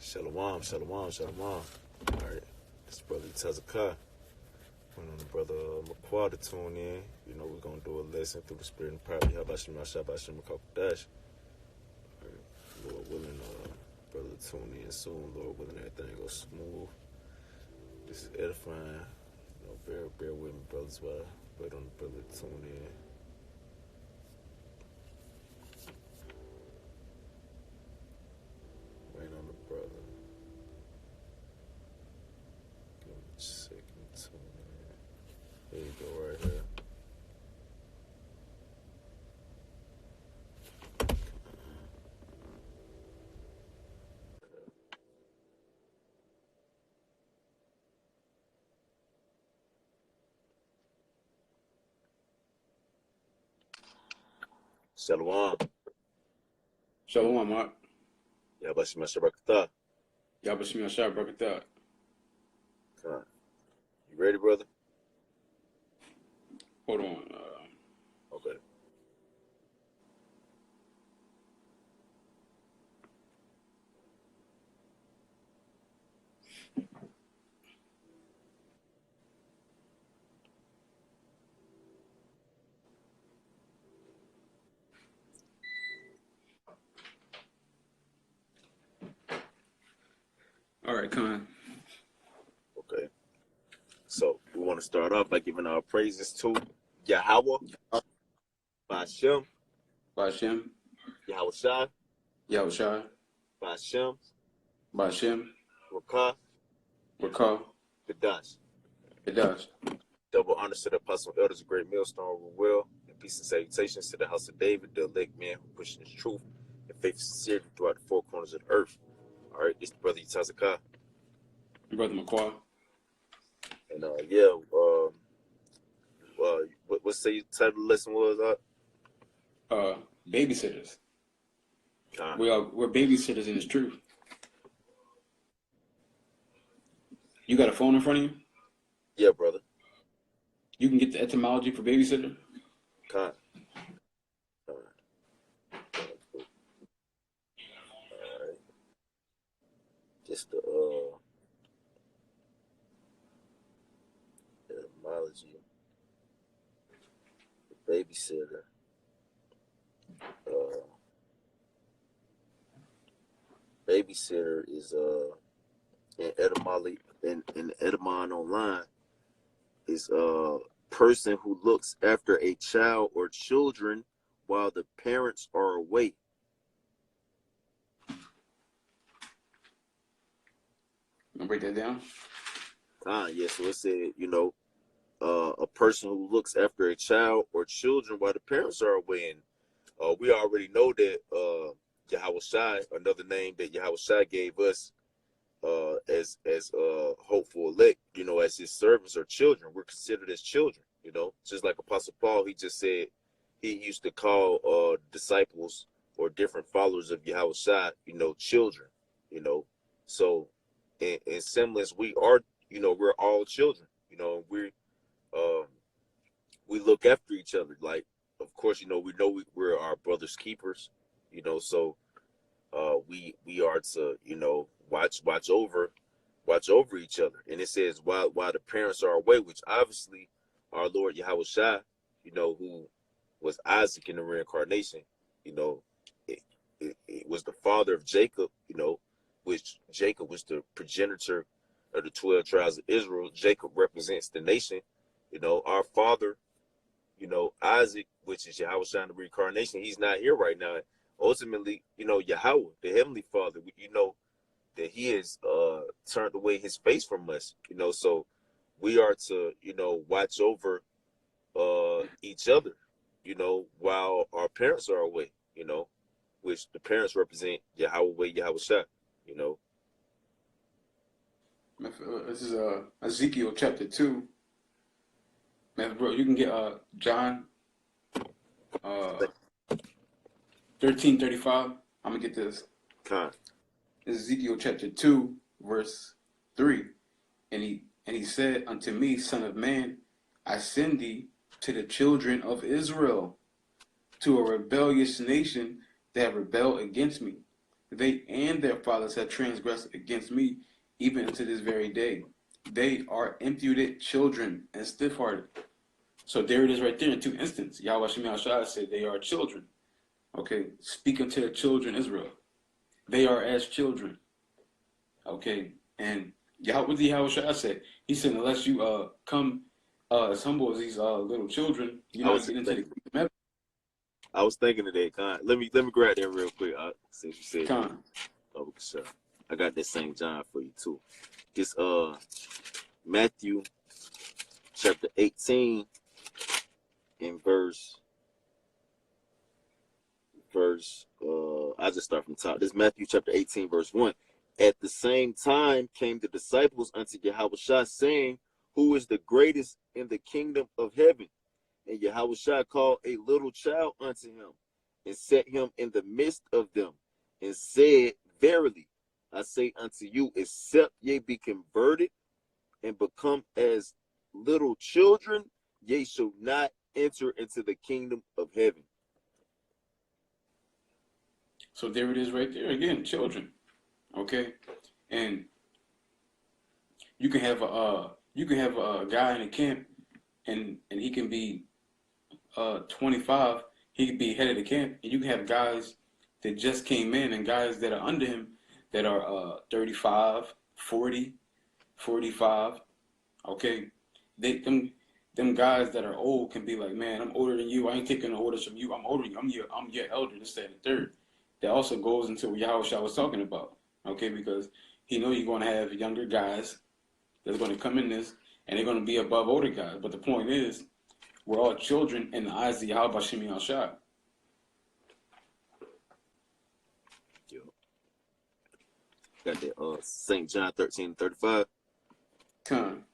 Shalom, shalom, shalom. All right, this brother Tazakah. Went on the brother McQuad to tune in. You know, we're going to do a lesson through the spirit and power. Yabashim Rashabashim Dash. Lord willing, brother to tune in soon. Lord willing, everything goes smooth. This is edifying. You know, bear with me, brothers, while I wait on the brother to tune in. Wait on the brother. Give me a second to tune in. There you go, right here. Shalom. Shalom, Mark. Yabashim Rashabakatah. Yabashim Yashar Brakatah. You ready, brother? Hold on. Okay. All right, Khan. Okay. So we want to start off by giving our praises to Yahweh, Bashem, Bashem, Yahweh Shai, Yahushai, Bashem, Bashem, Rakah, Rakah, Kadash. Kadash. Double honors to the apostle elders of Great Millstone, Will, and peace and salutations to the house of David, the elect man who pushes his truth and faith and sincerity throughout the four corners of the earth. All right, this is the brother Yitazakah. Brother McQuad. And what's the title of the lesson was? Babysitters. We're babysitters in this truth. You got a phone in front of you? Yeah, brother. You can get the etymology for babysitter? Con. All right. Just the etymology. The babysitter. Babysitter is in etymology in Etymon online is a person who looks after a child or children while the parents are away. I'll break that down. Yeah, so it said, a person who looks after a child or children while the parents are away. And we already know that Yahweh Shai, another name that Yahweh Shai gave us as hopeful elect, as his servants or children. We're considered as children, just like Apostle Paul. He just said he used to call disciples or different followers of Yahweh Shai, children, So in semblance, we are, we're all children, and we look after each other. Like, of course, we're our brother's keepers, so we are to, watch over each other. And it says while the parents are away, which obviously our Lord Yahweh Shai, who was Isaac in the reincarnation, it was the father of Jacob, which Jacob was the progenitor of the 12 tribes of Israel. Jacob represents the nation, our father, Isaac, which is Yahweh Shai in the reincarnation. He's not here right now. Ultimately, Yahweh, the Heavenly Father, that he has turned away his face from us, so we are to, watch over each other, while our parents are away, which the parents represent Yahweh, Yahweh Shai, This is Ezekiel chapter 2. Man, bro, you can get John 13:35. I'm gonna get this. Ezekiel chapter 2, verse 3. And he said unto me, Son of man, I send thee to the children of Israel, to a rebellious nation that have rebelled against me. they and their fathers have transgressed against me, even unto this very day. They are imputed children and stiff-hearted. So there it is right there in two instances. Yahweh Shem Yahshua said they are children. Okay, speaking to the children Israel. They are as children. Okay, and what did Yahweh said? He said, unless you come as humble as these little children, you're not getting into the kingdom of heaven. I was thinking of that, Con. Let me grab that real quick. Since you said Con. Oh, sure. I got that St. John for you too. This Matthew chapter 18 in verse I just start from the top. This Matthew chapter 18 verse 1. At the same time came the disciples unto Yahushua, saying, who is the greatest in the kingdom of heaven? And Yahushua called a little child unto him, and set him in the midst of them, and said, verily, I say unto you, except ye be converted and become as little children, ye shall not enter into the kingdom of heaven. So there it is right there again, children. Okay, and you can have a guy in a camp, and he can be 25. He could be head of the camp, and you can have guys that just came in and guys that are under him that are 35, 40, 45. Okay, them guys that are old can be like, man, I'm older than you. I ain't taking the orders from you. I'm older than you. I'm your elder. This, that, and the third. That also goes into what Yahushua was talking about. Okay, because he know you're going to have younger guys that's going to come in this, and they're going to be above older guys. But the point is, we're all children in the eyes of Yahweh Shem Yahshua. Got that St. John 13:35. Come.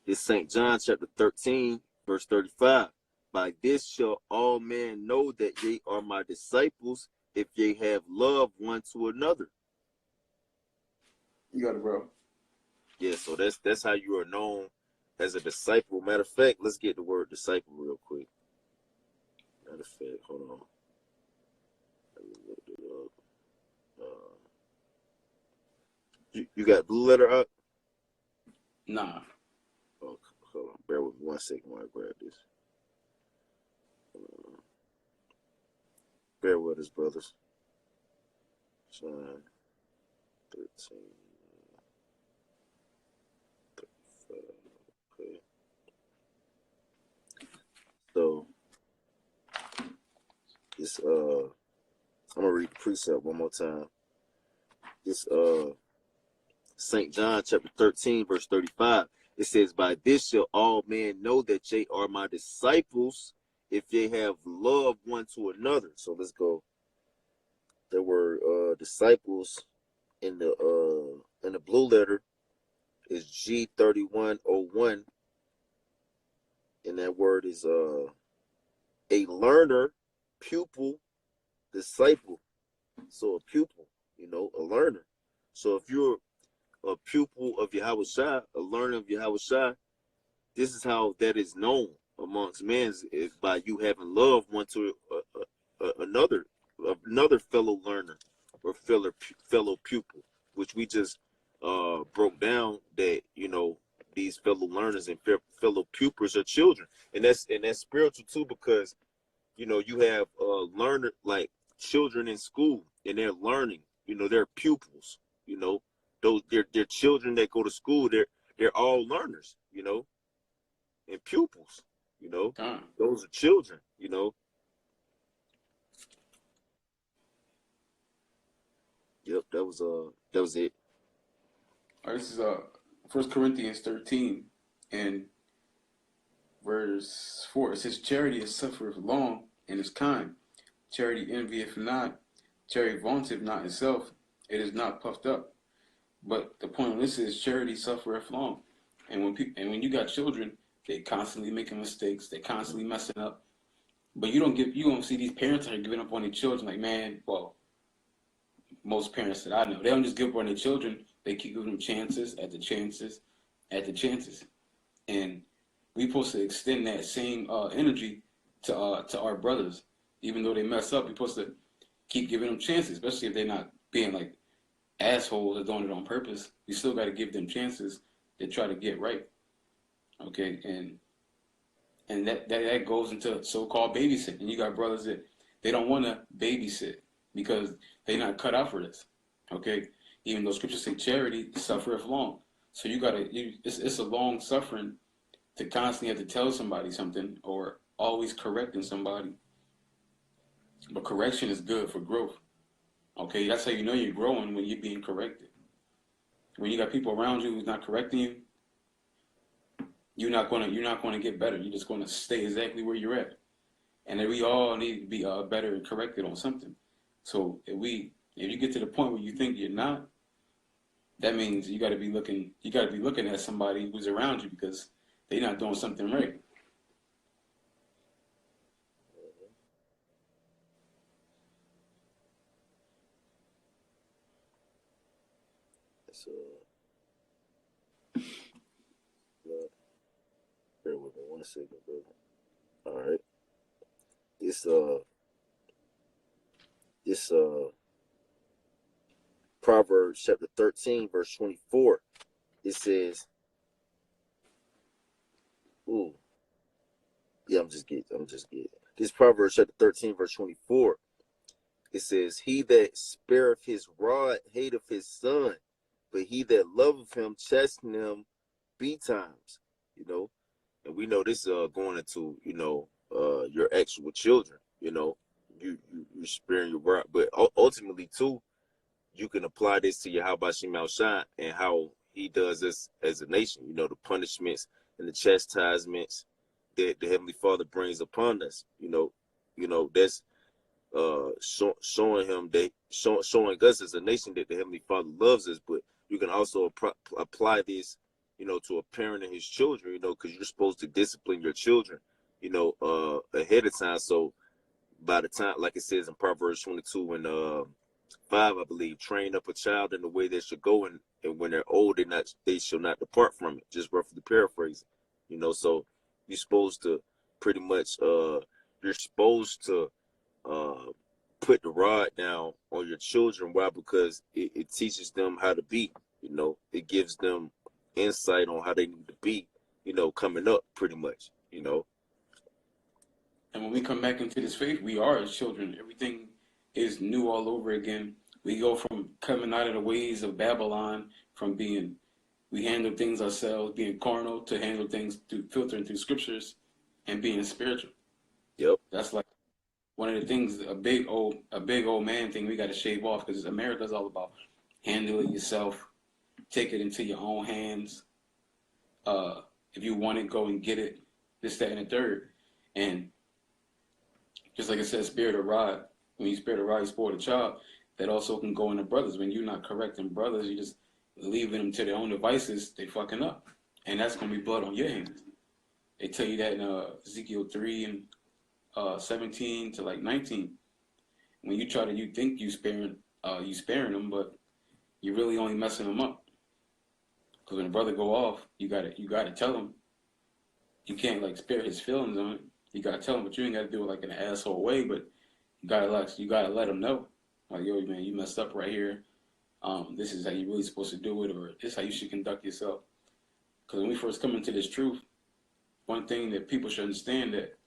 It's St. John chapter 13, verse 35. By this shall all men know that ye are my disciples, if ye have love one to another. You got it, bro. Yeah, so that's how you are known as a disciple. Matter of fact, let's get the word disciple real quick. Matter of fact, hold on. Let me look it up. You got blue letter up? Nah. Oh, hold on. Bear with me 1 second while I grab this. Bear with us, brothers. John 13. 35. Okay. So this I'm gonna read the precept one more time. This St. John chapter 13, verse 35. It says, by this shall all men know that ye are my disciples, if ye have love one to another. So let's go. There were disciples in the blue letter is G3101. And that word is a learner, pupil, disciple. So a pupil, a learner. So if you're a pupil of Yahushua, a learner of Yahushua, this is how that is known amongst men, is by you having love one to another fellow learner or fellow pupil, which we just broke down that these fellow learners and fellow pupils are children, and that's spiritual too, because you have learner, like children in school, and they're learning, they're pupils, those they're children that go to school, they're all learners, and pupils, those are children, Yep, that was it. All right, this is 1 Corinthians 13 and verse 4. It says, charity is suffereth long and is kind. Charity envieth not. Charity vaunteth not itself. It is not puffed up. But the point of this is charity suffereth long. And when you got children, they constantly making mistakes. They constantly messing up. But you don't see these parents that are giving up on their children. Like, man, well, most parents that I know, they don't just give up on their children. They keep giving them chances at the chances at the chances. And we're supposed to extend that same energy to our brothers. Even though they mess up, we're supposed to keep giving them chances, especially if they're not being like assholes or doing it on purpose. You still got to give them chances to try to get right. Okay, and that goes into so-called babysitting. And you got brothers that they don't want to babysit because they're not cut out for this. Okay, even though scriptures say charity suffereth long, so it's a long suffering to constantly have to tell somebody something or always correcting somebody. But correction is good for growth. Okay, that's how you know you're growing, when you're being corrected. When you got people around you who's not correcting you, you're not gonna get better. You're just gonna stay exactly where you're at. And then we all need to be better and corrected on something. So if you get to the point where you think you're not, that means you got to be looking at somebody who's around you because they're not doing something right. So, bear with me 1 second, brother. All right. This Proverbs chapter 13, verse 24. It says, ooh, yeah, I'm just getting. This Proverbs chapter 13, verse 24. It says, he that spareth his rod hateth his son, but he that loveth him chasten him betimes. You know, and we know this going into, your actual children. You sparing your rod, but ultimately too, you can apply this to your how about Shemel Shine and how he does us as a nation. The punishments and the chastisements that the Heavenly Father brings upon us. That's showing him that showing us as a nation that the Heavenly Father loves us. But you can also apply this, to a parent and his children. Because you're supposed to discipline your children, ahead of time. So by the time, like it says in Proverbs 22 and 5, I believe, train up a child in the way they should go, and when they're old, they shall not depart from it. Just roughly paraphrasing, So you're supposed to pretty much, you're supposed to put the rod down on your children. Why? Because it teaches them how to be. It gives them insight on how they need to be. Coming up, pretty much. And when we come back into this faith, we are as children. Everything is new all over again. We go from coming out of the ways of Babylon, from we handle things ourselves, being carnal, to handle things through filtering through scriptures and being spiritual. Yep. That's like one of the things, a big old man thing we got to shave off, because America's all about handle it yourself, take it into your own hands. If you want it, go and get it. This, that, and the third. And just like it says, spirit of rod. When you spirit of rod, you spoil the child. That also can go into brothers. When you're not correcting brothers, you just leaving them to their own devices, they fucking up. And that's going to be blood on your hands. They tell you that in Ezekiel 3 and 17 to like 19. When you think you sparing them, but you're really only messing them up. Because when a brother go off, you gotta tell him. You can't like spare his feelings on it. You gotta tell him, but you ain't gotta do it like in an asshole way. But you gotta let him know, like, yo, man, you messed up right here. This is how you really supposed to do it, or this is how you should conduct yourself. Because when we first come into this truth, one thing that people should understand, that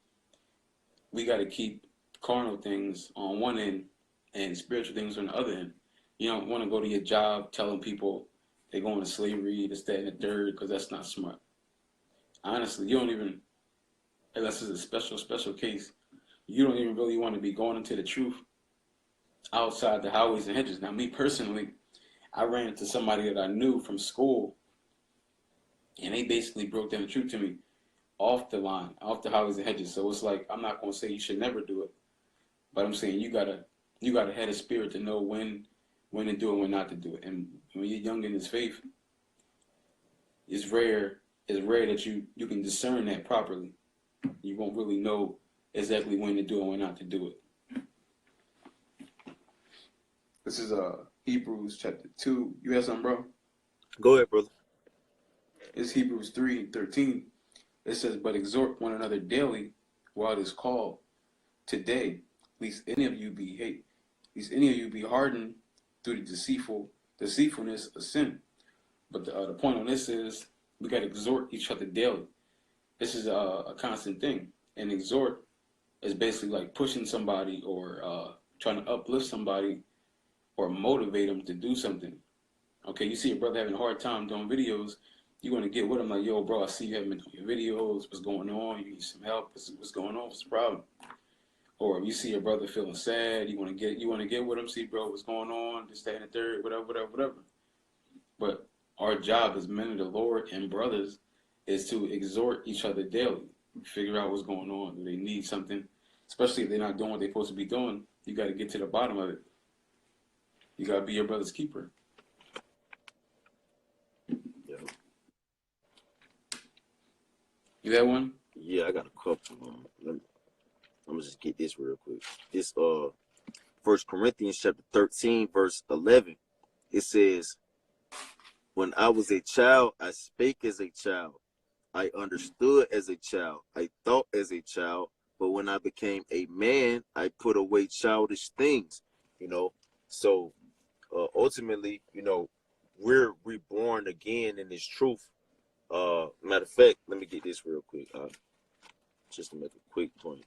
we got to keep carnal things on one end and spiritual things on the other end. You don't want to go to your job telling people they're going to slavery, this, that, and the third, because that's not smart. Honestly, you don't even, unless it's a special case, you don't even really want to be going into the truth outside the highways and hedges. Now, me personally, I ran into somebody that I knew from school, and they basically broke down the truth to me off the line, off the highways and hedges. So it's like, I'm not going to say you should never do it, but I'm saying you gotta have a spirit to know when to do it, when not to do it. And when you're young in this faith, it's rare that you can discern that properly. You won't really know exactly when to do it and when not to do it. This is Hebrews chapter 2. You have something, bro? Go ahead, brother. It's Hebrews 3:13. It says, but exhort one another daily while it is called today, lest any of you be hardened through the deceitfulness of sin. But the point on this is we got to exhort each other daily. This is a constant thing. And exhort is basically like pushing somebody or trying to uplift somebody or motivate them to do something. Okay, you see a brother having a hard time doing videos, you want to get with him like, yo, bro, I see you haven't been doing your videos. What's going on? You need some help. What's going on? What's the problem? Or if you see a brother feeling sad, you want to get with him, see, bro, what's going on? This, that, and the third, whatever. But our job as men of the Lord and brothers is to exhort each other daily. Figure out what's going on. Do they need something? Especially if they're not doing what they're supposed to be doing, you got to get to the bottom of it. You got to be your brother's keeper. Yeah. You got one? Yeah, I got a couple. I'm gonna just get this real quick. This 1 Corinthians chapter 13, verse 11. It says, "When I was a child, I spake as a child. I understood as a child. I thought as a child. But when I became a man, I put away childish things." You know, so ultimately, you know, we're reborn again in this truth. Matter of fact, let me get this real quick. Just to make a quick point.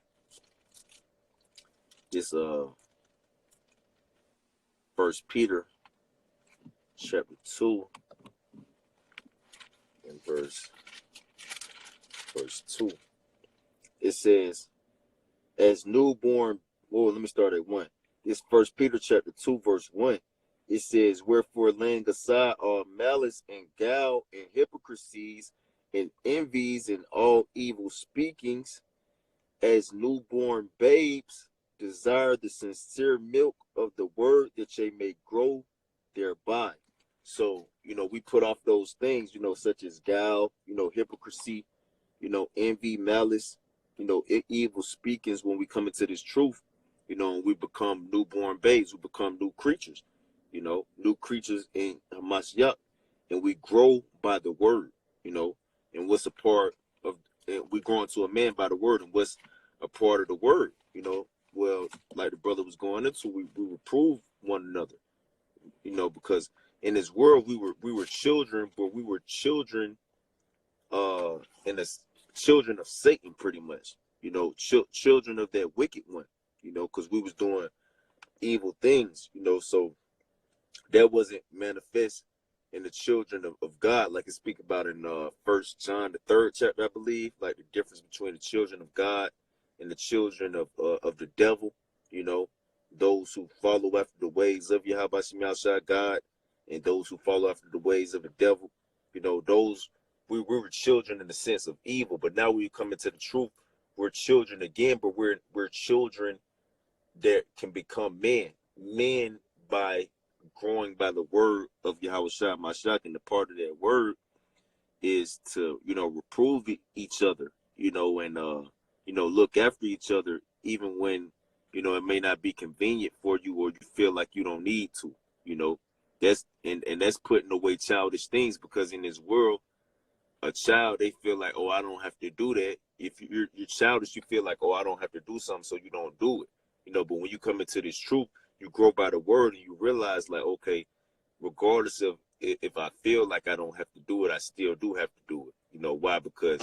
This 1 Peter chapter 2 and verse 2. It says, as newborn, well, let me start at 1. This 1 Peter chapter 2, verse 1. It says, wherefore laying aside all malice and guile and hypocrisies and envies and all evil speakings, as newborn babes, desire the sincere milk of the word that ye may grow thereby. So, you know, we put off those things, you know, such as guile, you know, hypocrisy, you know, envy, malice, you know, evil speakings. When we come into this truth, you know, we become newborn babes, we become new creatures, you know, new creatures in Hamashiach, and we grow by the word, you know. And what's a part of, and we grow into a man by the word, and what's a part of the word, you know. Well, like the brother was going into, we reprove one another, you know, because in this world we were children, but we were children in the children of Satan, pretty much, you know, children of that wicked one, you know, because we was doing evil things, you know. So that wasn't manifest in the children of God, like it speak about in 1 John the 3rd chapter, I believe, like the difference between the children of God and the children of the devil, you know, those who follow after the ways of Yahweh Shai God, and those who follow after the ways of the devil, you know, those we were children in the sense of evil. But now we come into the truth, we're children again, but we're children that can become men by growing by the word of Yahweh Shai Mashiach. And the part of that word is to, you know, reprove each other, you know, and you know, look after each other, even when, you know, it may not be convenient for you, or you feel like you don't need to, you know. That's and that's putting away childish things, because in this world, a child, they feel like, oh, I don't have to do that. If you're childish, you feel like, oh, I don't have to do something, so you don't do it, you know. But when you come into this truth, you grow by the word, and you realize, like, okay, regardless of if I feel like I don't have to do it, I still do have to do it. You know why? Because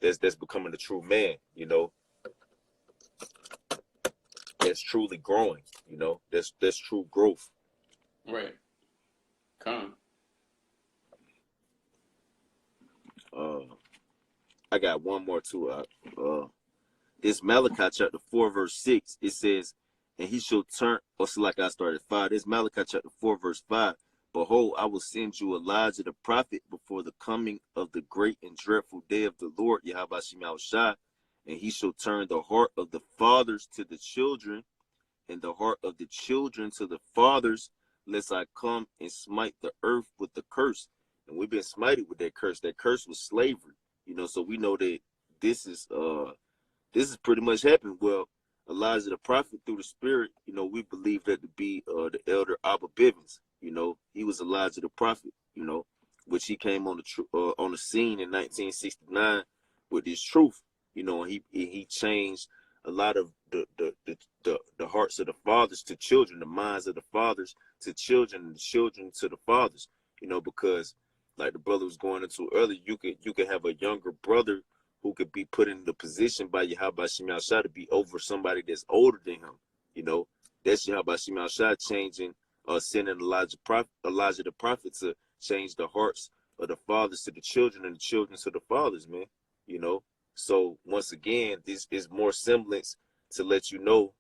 that's becoming a true man, you know. That's truly growing, you know. That's true growth. Right. Come. I got one more too. This Malachi chapter 4 verse 6. It says, and he shall turn. Also, like I started 5. This Malachi chapter 4 verse 5. Behold, I will send you Elijah the prophet before the coming of the great and dreadful day of the Lord, Yahweh Shai, and he shall turn the heart of the fathers to the children, and the heart of the children to the fathers, lest I come and smite the earth with the curse. And we've been smited with that curse. That curse was slavery, you know. So we know that this is pretty much happened. Well, Elijah the prophet, through the spirit, you know, we believe that to be the elder Abba Bivens. You know, he was Elijah the prophet, you know, which he came on the scene in 1969 with his truth, you know. And he changed a lot of the hearts of the fathers to children, the minds of the fathers to children and children to the fathers, you know, because like the brother was going into earlier, you could have a younger brother who could be put in the position by Yahweh Shema Shah to be over somebody that's older than him. You know, that's Yahweh Shema Shah changing, sending Elijah the prophet to change the hearts of the fathers to the children and the children to the fathers, man. You know, so once again, this is more semblance to let you know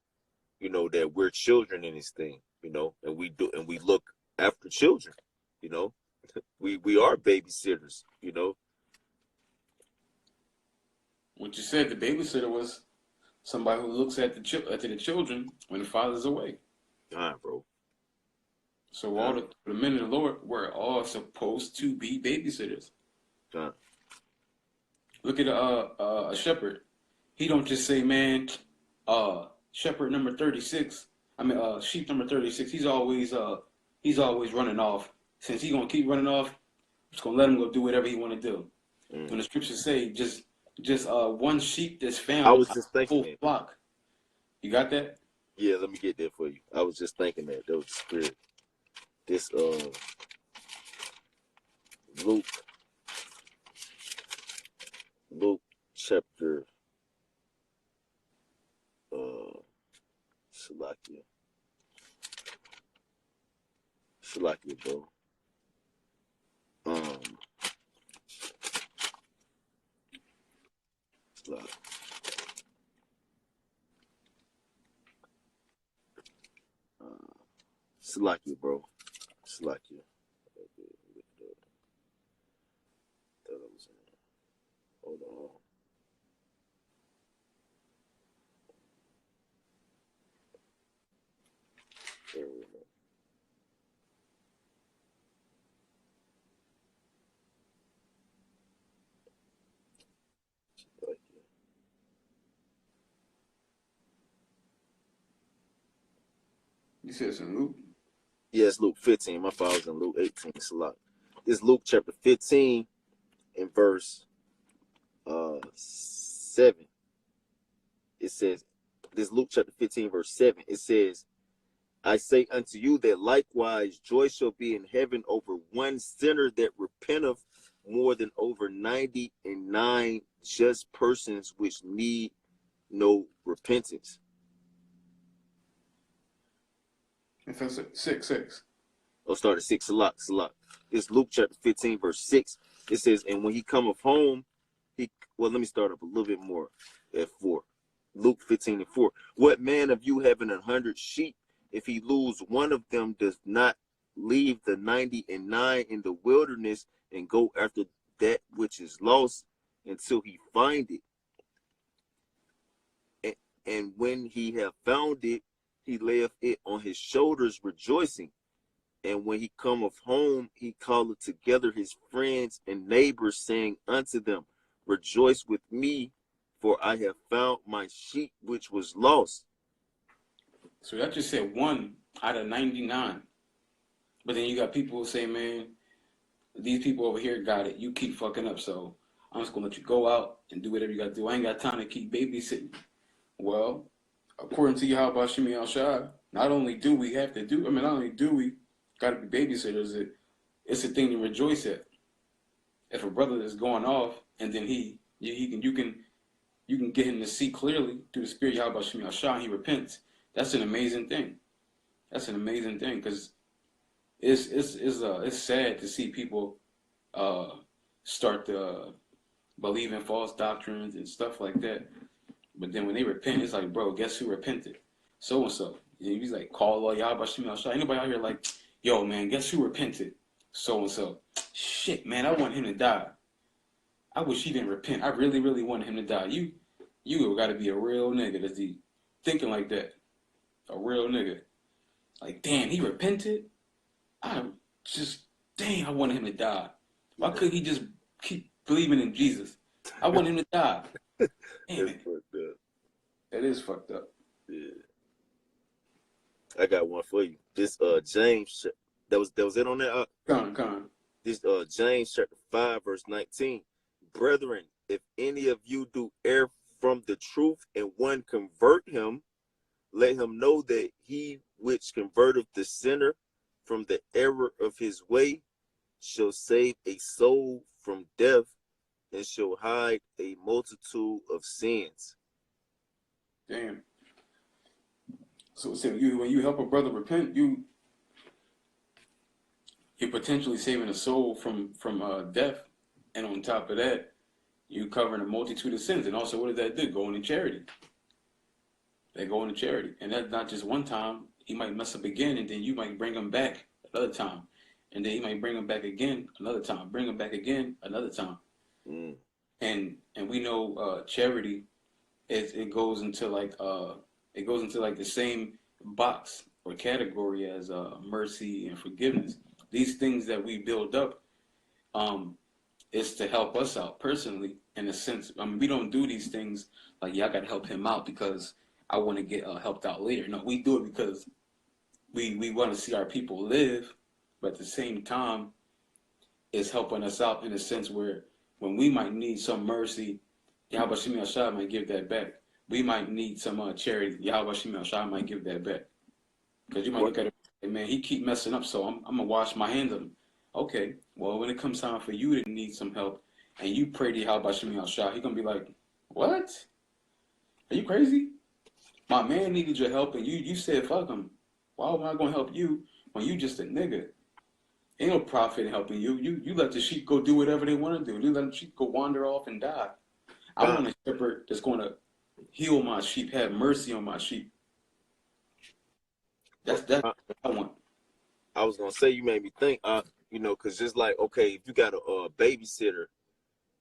that we're children in this thing, you know, and we look after children, you know. We are babysitters, you know. What you said, the babysitter was somebody who looks at the children when the father's away. Bro. So all the men of the Lord were all supposed to be babysitters. Look at a shepherd. He don't just say, man, shepherd number 36. Sheep number 36. He's always running off. Since he's gonna keep running off, just gonna let him go do whatever he want to do. When the scriptures say just one sheep that's found, I was just thinking full flock. You got that? Yeah, let me get that for you. I was just thinking that was the spirit. This Luke chapter Shalakia, bro. Shalakia, bro. Shalakia. Hold on. There we go. You said it's in Luke? Yes, Luke 15. My father's in Luke 18. Salak. This Luke chapter 15 and verse 7. It says, this Luke chapter 15 verse 7. It says, I say unto you that likewise joy shall be in heaven over one sinner that repenteth more than over 99 just persons which need no repentance. If that's 6. I'll start at 6. Salak. It's Luke chapter 15 verse 6. It says, and when he cometh home, let me start up a little bit more at 4. Luke 15 and 4. What man of you having 100 sheep, if he lose one of them, does not leave the 99 in the wilderness and go after that which is lost until he find it? And when he have found it, he layeth it on his shoulders, rejoicing. And when he cometh home, he calleth together his friends and neighbors, saying unto them, rejoice with me, for I have found my sheep which was lost. So that just said 1 out of 99. But then you got people who say, man, these people over here got it. You keep fucking up, so I'm just going to let you go out and do whatever you got to do. I ain't got time to keep babysitting. Well, according to Yahweh Shemi Shai, not only do we got to be babysitters, it's a thing to rejoice at. If a brother is going off and then you can get him to see clearly through the spirit Yahweh Shemi Shai, he repents. That's an amazing thing. That's an amazing thing, because it's sad to see people start to believe in false doctrines and stuff like that. But then when they repent, it's like, bro, guess who repented? So and so. And he's like, call Allah Yahweh Shemi Shai. Anybody out here like, yo, man, guess who repented? So and so. Shit, man, I want him to die. I wish he didn't repent. I really, really wanted him to die. You got to be a real nigga that's thinking like that. A real nigga. Like, damn, he repented? I wanted him to die. Why couldn't he just keep believing in Jesus? I want him to die. Damn it. That is fucked up. Yeah. I got one for you. This James, that was it on that? Come on. This James chapter 5 verse 19. Brethren, if any of you do err from the truth and one convert him, let him know that he which converteth the sinner from the error of his way, shall save a soul from death, and shall hide a multitude of sins. Damn. So when you help a brother repent, you're potentially saving a soul from death, and on top of that, you covering a multitude of sins. And also, what does that do? Go into charity. They go into charity, and that's not just one time. He might mess up again, and then you might bring him back another time, and then he might bring him back again another time, bring him back again another time. Mm. And we know charity, it goes into like the same box or category as mercy and forgiveness. These things that we build up is to help us out personally, in a sense. I mean, we don't do these things like, yeah, I got to help him out because I want to get helped out later. No, we do it because we want to see our people live, but at the same time, it's helping us out in a sense where when we might need some mercy, Yahweh Shemi Ashai might give that back. We might need some charity, Yahweh Shemi Ashai might give that back. Because you might look at it, and man, he keep messing up, so I'm going to wash my hands of him. Okay, well, when it comes time for you to need some help, and you pray to Yahweh Shemi Ashai, he's going to be like, what? Are you crazy? My man needed your help, and you said, fuck him. Why am I going to help you when you just a nigga? Ain't no profit in helping you. You let the sheep go do whatever they want to do. You let the sheep go wander off and die. I want a shepherd that's going to heal my sheep, have mercy on my sheep. That's what I want. I was gonna say, you made me think, because just like, okay, if you got a babysitter,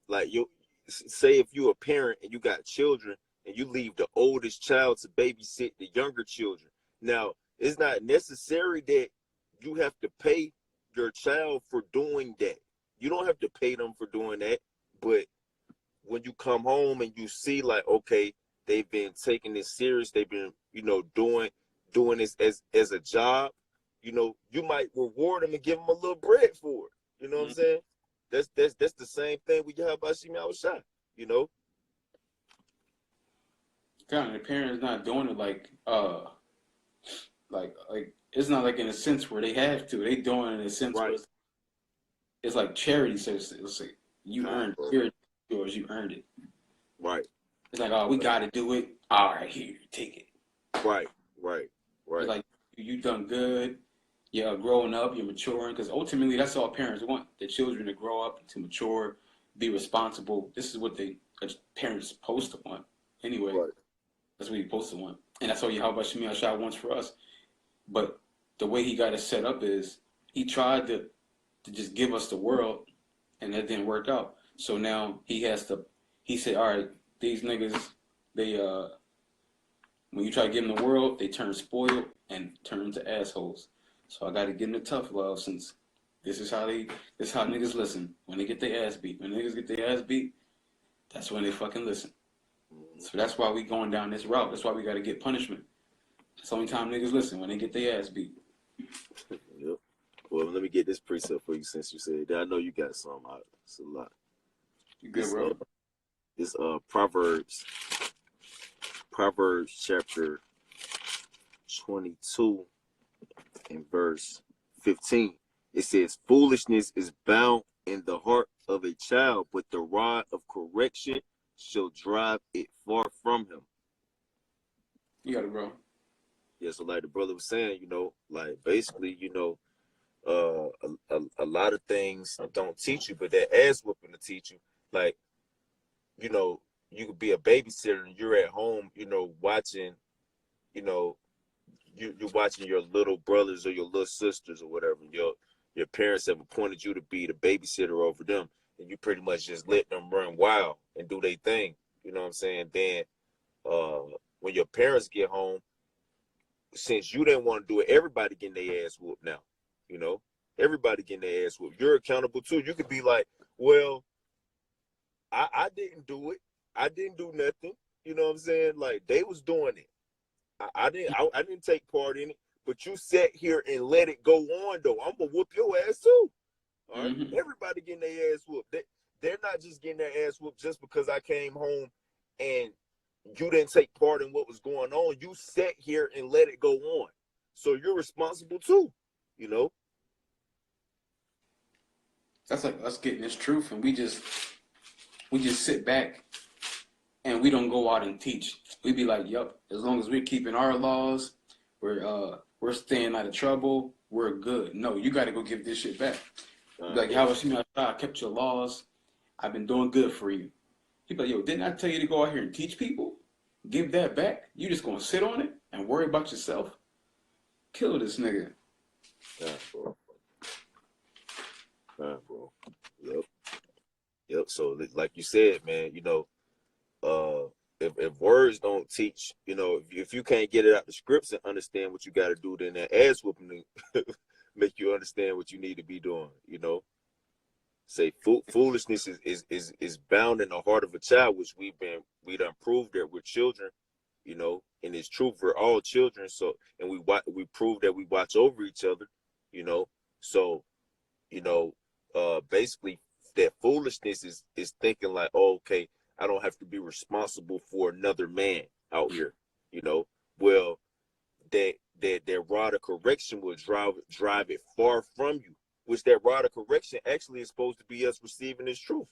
like you say, if you a parent and you got children and you leave the oldest child to babysit the younger children. Now, it's not necessary that you have to pay your child for doing that. You don't have to pay them for doing that, but when you come home and you see, like, okay, they've been taking this serious, they've been, doing this as a job, you might reward them and give them a little bread for it. You know what I'm saying? That's the same thing with Yahweh Shemi Awashai, Kind of, the parents not doing it like it's not like in a sense where they have to. They doing it in a sense where it's like charity. So it's like you earned it. Yours, you earned it. Right. It's like, oh, we got to do it. All right, here, take it. Right. It's like, you done good. You're growing up. You're maturing. Because ultimately, that's all parents want. Their children to grow up, to mature, be responsible. This is what parents are supposed to want. Anyway, that's what you're supposed to want. And that's all Yahweh Shemi Ashai wants for us. But the way he got it set up is he tried to just give us the world, and that didn't work out. So now he said, all right, these niggas, they when you try to give them the world, they turn spoiled and turn into assholes. So I got to give them the tough love, since this is how niggas listen. When they get their ass beat. When niggas get their ass beat, that's when they fucking listen. So that's why we going down this route. That's why we got to get punishment. That's the only time niggas listen, when they get their ass beat. Yep. Well, let me get this precept for you, since you said that. I know you got some. It's a lot. You good, bro? It's Proverbs chapter 22 and verse 15. It says, foolishness is bound in the heart of a child, but the rod of correction shall drive it far from him. You got it, bro. Yeah, so like the brother was saying, like basically, a lot of things don't teach you, but that ass whooping to teach you. Like, you could be a babysitter and you're at home, watching, you're watching your little brothers or your little sisters or whatever. Your parents have appointed you to be the babysitter over them, and you pretty much just let them run wild and do their thing. You know what I'm saying? Then when your parents get home, since you didn't want to do it, everybody getting their ass whooped now. Everybody getting their ass whooped. You're accountable too. You could be like, well, I didn't do it. I didn't do nothing. You know what I'm saying? Like, they was doing it. I didn't take part in it. But you sat here and let it go on, though. I'm gonna whoop your ass too. All right. Mm-hmm. Everybody getting their ass whooped. They're not just getting their ass whooped just because I came home and you didn't take part in what was going on. You sat here and let it go on. So you're responsible too. you know? That's like us getting this truth, and we just sit back and we don't go out and teach. We be like, yup, as long as we're keeping our laws, we're staying out of trouble, we're good. No, you got to go give this shit back. Like, how was I kept your laws. I've been doing good for you. People, yo, didn't I tell you to go out here and teach people? Give that back. You just gonna sit on it and worry about yourself? Kill this nigga. Nah, bro. Nah, bro. Yep. So like you said, man, you know, if words don't teach, you know, if you can't get it out the scripts and understand what you got to do, then that ass whooping make you understand what you need to be doing. You know, say foolishness is bound in the heart of a child, which we done proved that we're children. You know, and it's true for all children. So, and we prove that we watch over each other. You know, so you know, basically that foolishness is thinking like, oh, okay, I don't have to be responsible for another man out here, you know. Well, that rod of correction will drive it far from you, which that rod of correction actually is supposed to be us receiving this truth,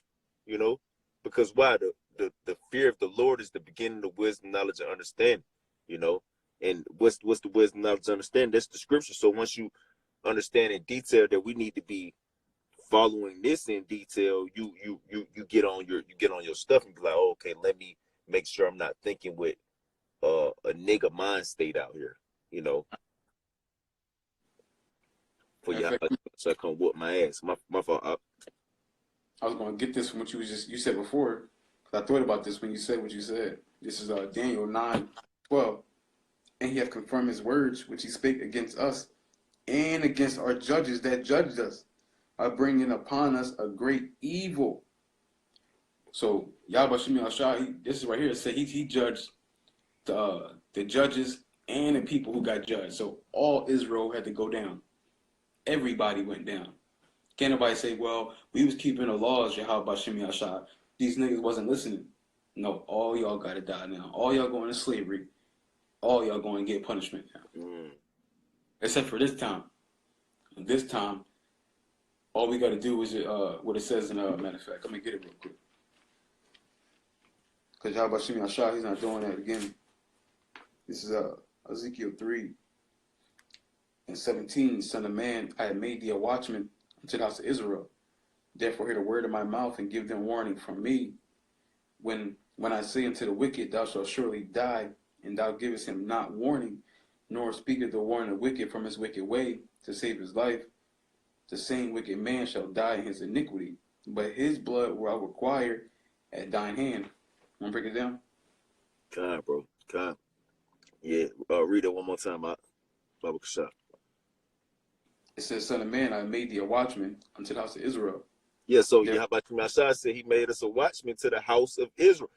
you know, because why? The fear of the Lord is the beginning of wisdom, knowledge, and understanding, you know. And what's the wisdom, knowledge, and understanding? That's the scripture. So once you understand in detail that we need to be following this in detail, you get on your stuff and be like, oh, okay, let me make sure I'm not thinking with a nigga mind state out here, you know. For y'all, so I come whoop my ass. My fault. I was gonna get this from what you said before, because I thought about this when you said what you said. This is Daniel 9:12, and he hath confirmed his words which he spake against us and against our judges that judged us, by bringing upon us a great evil. So Yahweh Shemi Shah, this is right here. It said he judged the judges and the people who got judged. So all Israel had to go down. Everybody went down. Can't nobody say, well, we was keeping the laws, Yahweh Shemi Shah. These niggas wasn't listening. No, all y'all gotta die now. All y'all going to slavery. All y'all going to get punishment now. Except for this time. This time, all we got to do is what it says in matter of fact. Let me get it real quick. Because Yahweh Shemi Shah, he's not doing that again. This is Ezekiel 3:17. Son of man, I have made thee a watchman unto the house of Israel. Therefore hear the word of my mouth and give them warning from me. When I say unto the wicked, thou shalt surely die, and thou givest him not warning, nor speaketh the warning of the wicked from his wicked way to save his life, the same wicked man shall die in his iniquity, but his blood will I require at thine hand. Want to break it down? God, bro. God. Yeah. Read it one more time, Baba Kashaf. It says, Son of man, I made thee a watchman unto the house of Israel. Yeah, so Yahweh Shah said he made us a watchman to the house of Israel.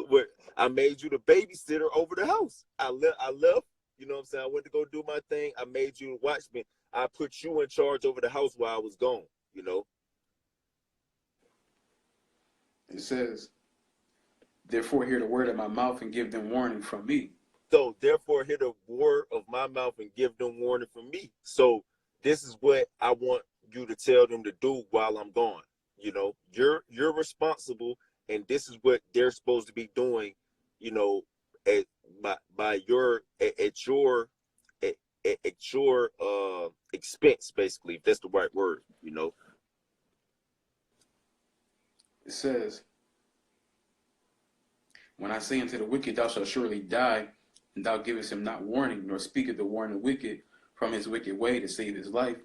Where I made you the babysitter over the house. I left, you know what I'm saying? I went to go do my thing. I made you a watchman. I put you in charge over the house while I was gone, you know? It says, therefore hear the word of my mouth and give them warning from me. So therefore hear the word of my mouth and give them warning from me. So this is what I want you to tell them to do while I'm gone. You know, you're responsible, and this is what they're supposed to be doing, you know, at your expense, basically, if that's the right word, you know. It says, when I say unto the wicked, thou shalt surely die, and thou givest him not warning, nor speaketh the warning of the wicked from his wicked way to save his life,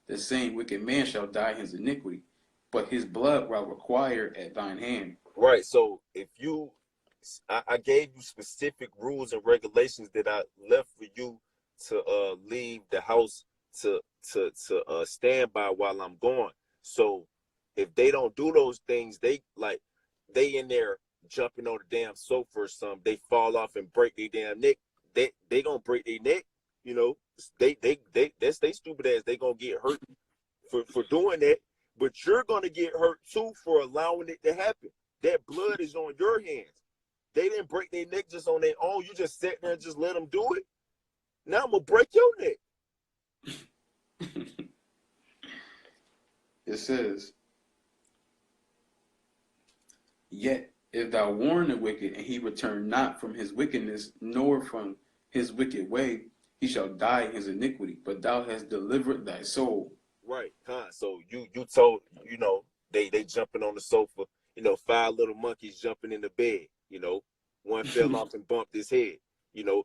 the same wicked man shall die in his iniquity, but his blood will require at thine hand. Right. So if I gave you specific rules and regulations that I left for you to leave the house to stand by while I'm gone. So if they don't do those things, they in there jumping on the damn sofa or something, they fall off and break their damn neck. They gonna break their neck, you know. That's they stupid ass. They gonna get hurt for doing that, but you're gonna get hurt too for allowing it to happen. That blood is on your hands. They didn't break their neck just on their own. You just sat there and just let them do it. Now I'm gonna break your neck. It says, "Yet if thou warn the wicked, and he return not from his wickedness, nor from his wicked way, he shall die in his iniquity. But thou hast delivered thy soul." Right, so you told, they jumping on the sofa, 5 little monkeys jumping in the bed, one fell off and bumped his head. You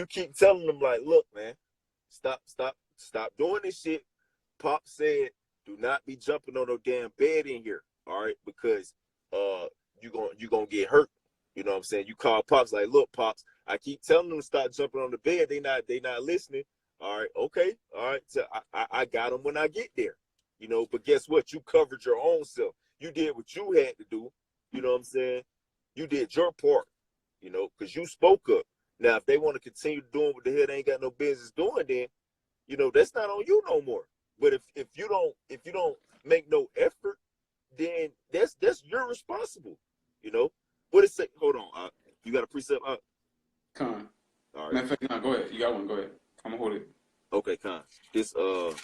keep telling them like, look, man, stop doing this shit. Pop said, do not be jumping on no damn bed in here, all right? Because you gonna get hurt. You know what I'm saying? You call Pops like, look, Pops, I keep telling them to stop jumping on the bed. They not listening. All right, okay, all right. So I got them when I get there, But guess what? You covered your own self. You did what you had to do. You know what I'm saying? You did your part, because you spoke up. Now, if they want to continue doing what the hell they ain't got no business doing, then that's not on you no more. But if you don't make no effort, then that's you're responsible. What it say? Hold on, you got a precept? Con. All right. Matter of fact, no, go ahead. You got one. Go ahead. I'm gonna hold it. Okay, Con. This 2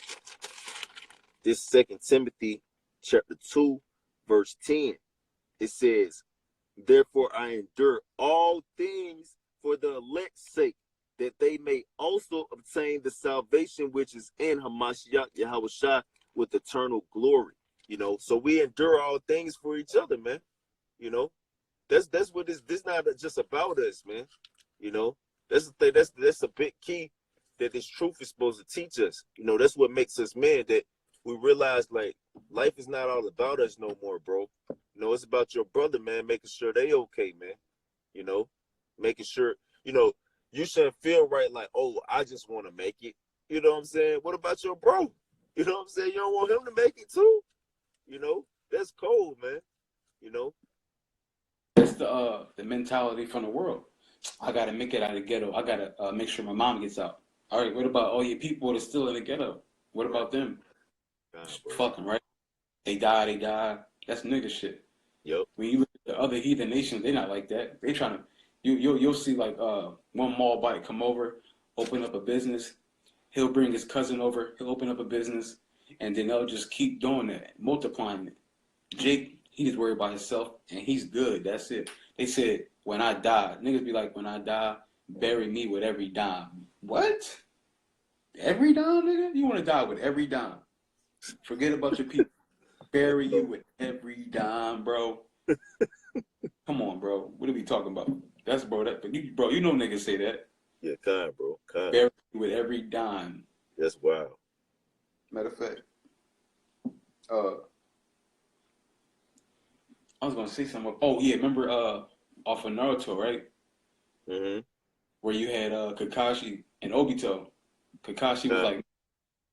Timothy chapter 2, verse 10. It says, "Therefore I endure all things for the elect's sake, that they may also obtain the salvation which is in Hamashiach Yahushua with eternal glory." So we endure all things for each other, man. That's what this not just about us, man. That's the thing. That's a big key that this truth is supposed to teach us. That's what makes us men, that we realize like life is not all about us no more, bro. It's about your brother, man, making sure they okay, man. Making sure, you shouldn't feel right like, oh, I just want to make it. You know what I'm saying? What about your bro? You know what I'm saying? You don't want him to make it too? That's cold, man. That's the mentality from the world. I gotta make it out of the ghetto. I gotta make sure my mom gets out. All right, what about all your people that's still in the ghetto? What about them? Fucking right. They die. That's nigga shit. Yep. When you look at the other heathen nations, they're not like that. They trying to, you'll see like one mall bite come over, open up a business. He'll bring his cousin over. He'll open up a business, and then they'll just keep doing that, multiplying it. Jake, he just worried about himself, and he's good. That's it. They said, when I die, niggas be like, when I die, bury me with every dime. What? Every dime, nigga? You want to die with every dime? Forget about your people. Bury you with every dime, bro. Come on, bro. What are we talking about? That's bro. You know niggas say that. Yeah, kind, bro. Kind. Bury you with every dime. That's wild. Matter of fact, I was gonna say something. Oh yeah, remember off of Naruto, right? Mm-hmm. Where you had Kakashi and Obito. Kakashi was like,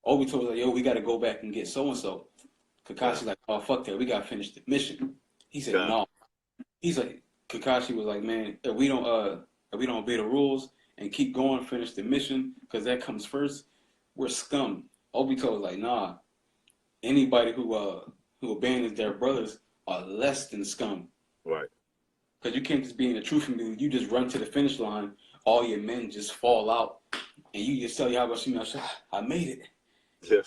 Obito was like, yo, we gotta go back and get so and so. Kakashi's like, oh fuck that, we gotta finish the mission. He said, no. He's like, Kakashi was like, man, if we don't obey the rules and keep going, finish the mission, because that comes first, we're scum. Obito was like, nah. Anybody who abandons their brothers are less than scum. Right. Because you can't just be in the truth and you just run to the finish line, all your men just fall out, and you just tell you how about you, I made it. Yeah.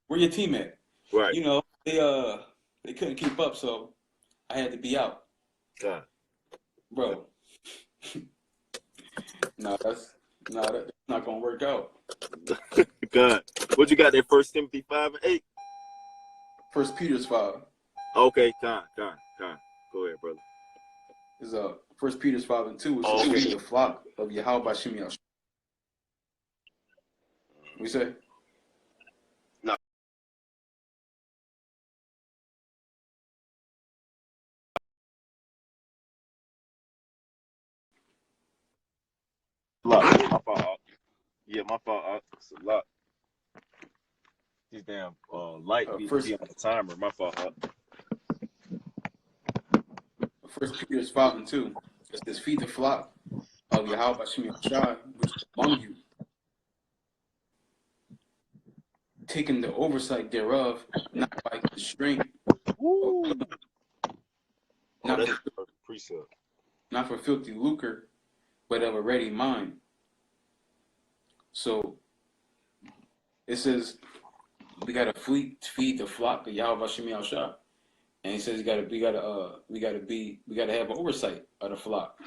Where your team at? Right. They couldn't keep up, so I had to be out. God. Bro. That's not gonna work out. God. What you got there? 1 Timothy 5 and 8? 1 Peter's 5. Okay, Con. Go ahead, brother. Is 1 Peter's 5 and 2. It says, the flock of Yahweh Bashim Yahshua. We say? No. My fault. Yeah, my fault. It's a lot. These damn light be on the timer. My fault. 1 Peter's 5 and 2. It says, feed the flock of Yahweh Bashim Yahshua, which is among you, taking the oversight thereof, not by constraint, not for filthy lucre, but of a ready mind. So It says we gotta feed the flock of Yahweh Shemi Shah. And he says we gotta have oversight of the flock.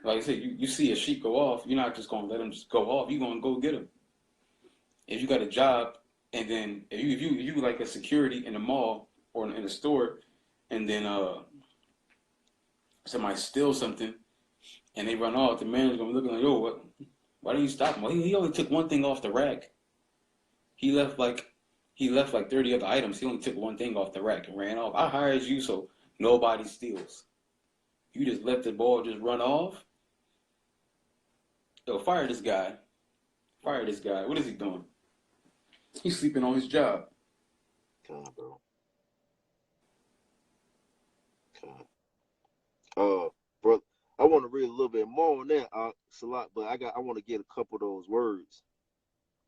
Like I said, you see a sheep go off, you're not just gonna let them just go off. You're gonna go get them. If you got a job, and then if you like a security in a mall or in a store, and then somebody steals something and they run off, the manager's gonna be looking like, yo, what? Why didn't you stop him? Well, he only took one thing off the rack. He left like 30 other items. He only took one thing off the rack and ran off. I hired you so nobody steals. You just let the ball just run off. Yo, fire this guy. Fire this guy. What is he doing? He's sleeping on his job. Come on, bro. Come on. Bro, I want to read a little bit more on that, Salat, but I want to get a couple of those words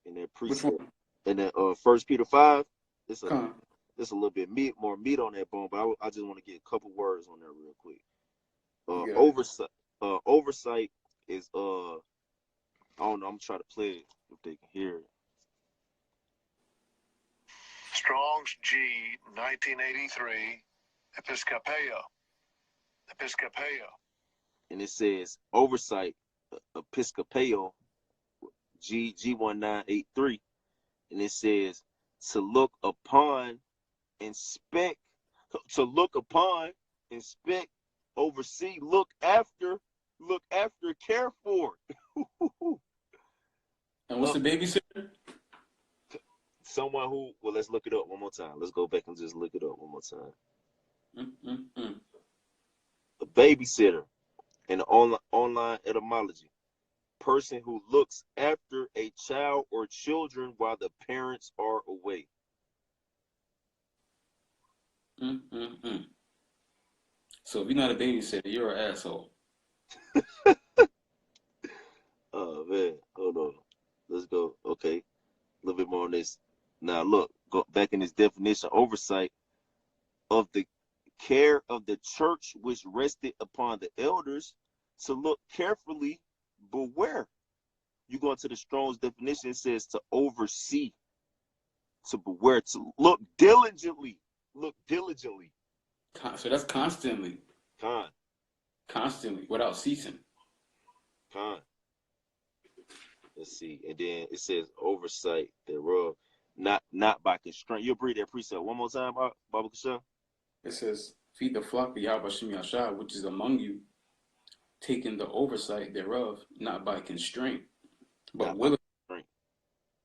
in that precept. And then 1 Peter 5. It's a little bit more meat on that bone, but I just want to get a couple words on there real quick. Oversight is I don't know, I'm trying to play it if they can hear it. Strong's G 1983 Episcopeo. And it says oversight Episcopeo G 1983, and it says to look upon, inspect, oversee, look after, care for. And what's the babysitter? Someone who, well, let's look it up one more time. Let's go back and just look it up one more time. A babysitter in the online etymology. Person who looks after a child or children while the parents are away. So if you're not a babysitter, you're an asshole. Oh man, hold on. Let's go. Okay, a little bit more on this. Now look, go back in this definition: oversight of the care of the church which rested upon the elders to look carefully, beware. You go into the Strong's definition, it says to oversee, to beware, to look diligently. So that's constantly. Con. Constantly, without ceasing. Con. Let's see. And then it says oversight thereof, not by constraint. You'll read that precept one more time, Baba Kasha? It says, feed the flock of Yahweh Shemi Shah, which is among you, taking the oversight thereof, not by constraint, but willingly.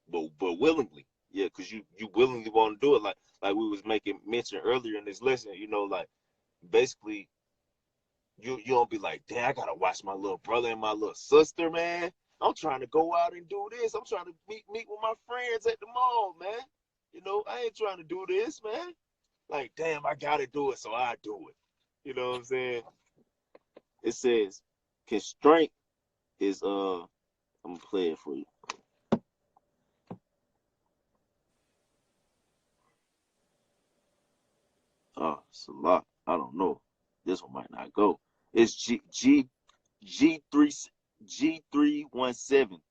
But willingly. Yeah, because you willingly want to do it, like we was making mention earlier in this lesson, you know, like basically you don't be like, damn, I gotta watch my little brother and my little sister, man. I'm trying to go out and do this. I'm trying to meet with my friends at the mall, man. You know, I ain't trying to do this, man. Like, damn, I gotta do it, so I do it. You know what I'm saying? It says constraint is I'm gonna play it for you. Oh, it's a lot. I don't know. This one might not go. It's G317.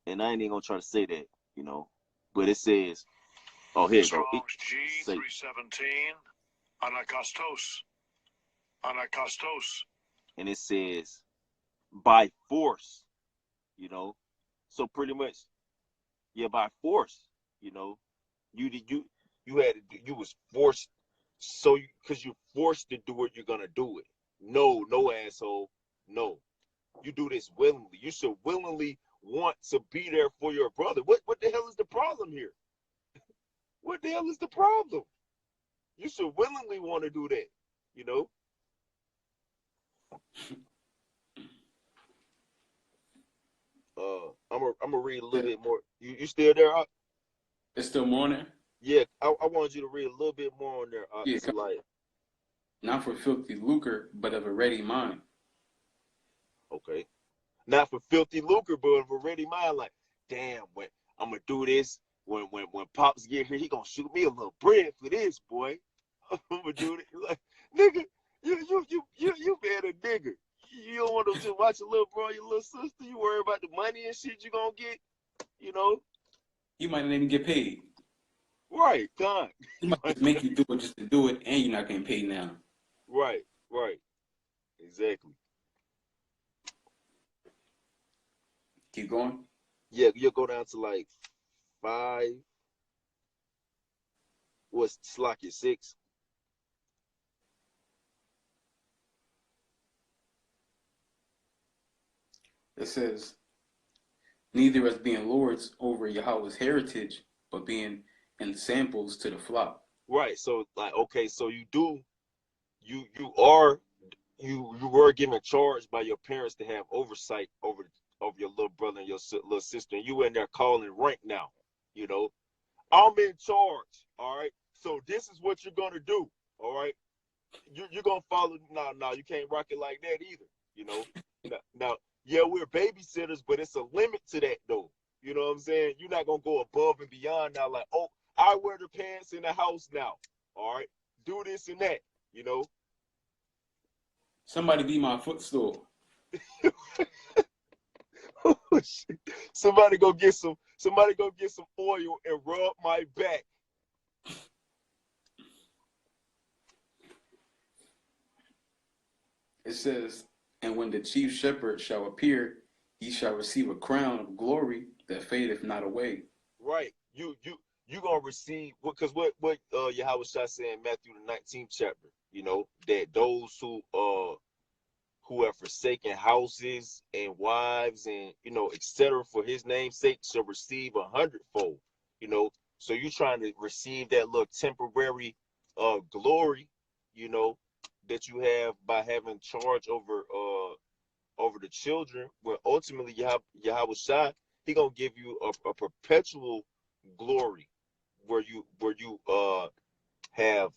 And I ain't even gonna try to say that, you know. But it says, oh, here you go. G317 Anakastos. And it says by force, you know. So pretty much, yeah, by force, you know. You was forced. So, because you're forced to do it, you're gonna do it. No, asshole. No, you do this willingly. You should willingly want to be there for your brother. What the hell is the problem here? What the hell is the problem? You should willingly want to do that. You know. I'm gonna read a little bit more. You still there? It's still morning. Yeah, I wanted you to read a little bit more on there. Yeah, not for filthy lucre, but of a ready mind. Okay. Not for filthy lucre, but of a ready mind. Like, damn, when I'm gonna do this, when Pops get here, he gonna shoot me a little bread for this, boy. I'm gonna do it. Like, nigga, you been a nigga. You don't want to just watch your little bro, your little sister. You worry about the money and shit you gonna get, you know. He might not even get paid. Right, con. He might just make you do it just to do it, and you're not getting paid now. Right, right. Exactly. Keep going. Yeah, you'll go down to like 5. What's Slocky 6? It says, neither as being lords over Yahweh's heritage, but being ensamples to the flock. Right. So like, okay, so you were given charge by your parents to have oversight over your little brother and your little sister, and you in there calling rank now. You know, I'm in charge. All right. So this is what you're gonna do. All right. You're gonna follow. No, you can't rock it like that either. You know. Now, yeah, we're babysitters, but it's a limit to that though. You know what I'm saying? You're not gonna go above and beyond now. Like, oh, I wear the pants in the house now. All right. Do this and that. You know. Somebody be my footstool. Somebody go get some oil and rub my back. It says, and when the chief shepherd shall appear, he shall receive a crown of glory that fadeth not away. Right. You gonna receive because what Yahweh Shah said in Matthew the 19th chapter, you know, that those who have forsaken houses and wives and etc. for his name's sake shall receive 100-fold. You know, so you're trying to receive that little temporary glory, you know, that you have by having charge over the children, where ultimately Yahweh Shai, he gonna give you a perpetual glory where you have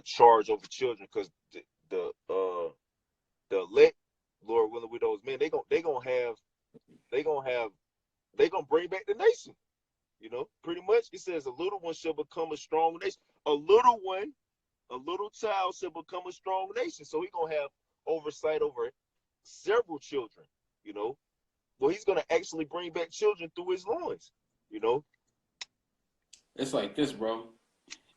charge over children, because the elect, Lord willing, with those men, they gonna bring back the nation. You know, pretty much it says a little one shall become a strong nation. A little child shall become a strong nation. So he gonna have oversight over several children. You know, well, he's gonna actually bring back children through his loins. You know. It's like this, bro.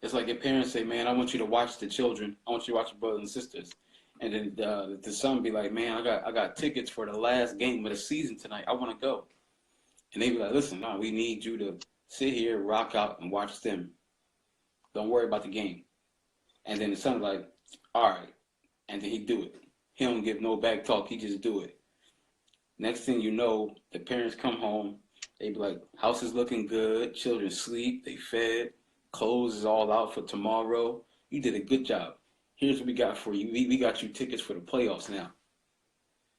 It's like your parents say, man, I want you to watch the children. I want you to watch your brothers and sisters. And then the son be like, man, I got tickets for the last game of the season tonight. I want to go. And they be like, listen, no, we need you to sit here, rock out, and watch them. Don't worry about the game. And then the son's like, all right. And then he do it. He don't give no back talk. He just do it. Next thing you know, the parents come home. They be like, house is looking good. Children sleep. They fed. Clothes is all out for tomorrow. You did a good job. Here's what we got for you. We got you tickets for the playoffs now.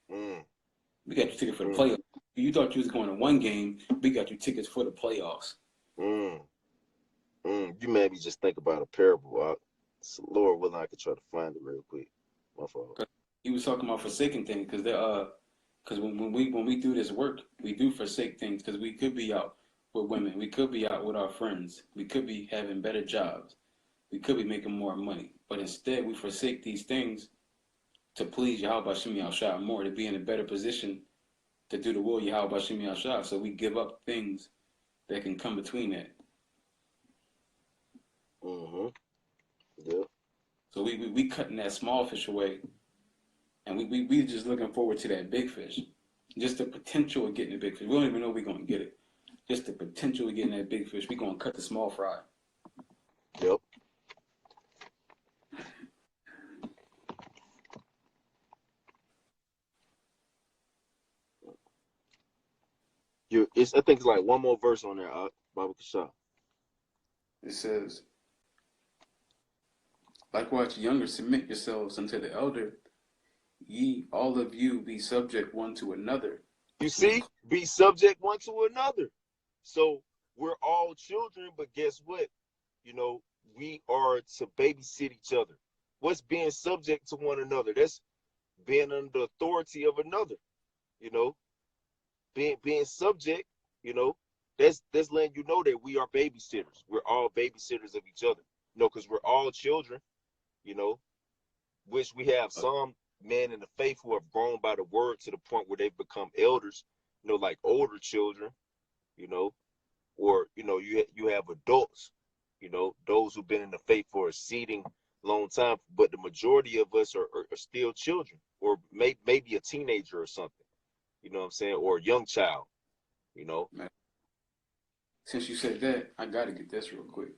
We got you tickets for the playoffs. You thought you was going to one game. We got you tickets for the playoffs. You made me just think about a parable. So Lord willing, I could try to find it real quick. My fault. He was talking about forsaking things because when we do this work, we do forsake things because we could be out with women. We could be out with our friends. We could be having better jobs. We could be making more money. But instead, we forsake these things to please Yahweh Shemi Al-Shah more, to be in a better position to do the will of Yahweh Shemi Al-Shah. So we give up things that can come between that. Yeah. So we cutting that small fish away, and we just looking forward to that big fish. Just the potential of getting the big fish. We don't even know we're going to get it. Just the potential of getting that big fish. We're going to cut the small fry. Yep. I think it's like one more verse on there, Baba Kasha. It says, likewise, younger, submit yourselves unto the elder. Ye, all of you, be subject one to another. You see? Be subject one to another. So we're all children, but guess what? You know, we are to babysit each other. What's being subject to one another? That's being under the authority of another. You know, being subject, you know, that's letting you know that we are babysitters. We're all babysitters of each other. You know, because we're all children, you know, which we have some men in the faith who have grown by the word to the point where they've become elders, you know, like older children, you know, or you have adults, those who've been in the faith for a exceeding long time, but the majority of us are still children, or maybe a teenager or something. You know what I'm saying? Or a young child. Man, since you said that, I got to get this real quick.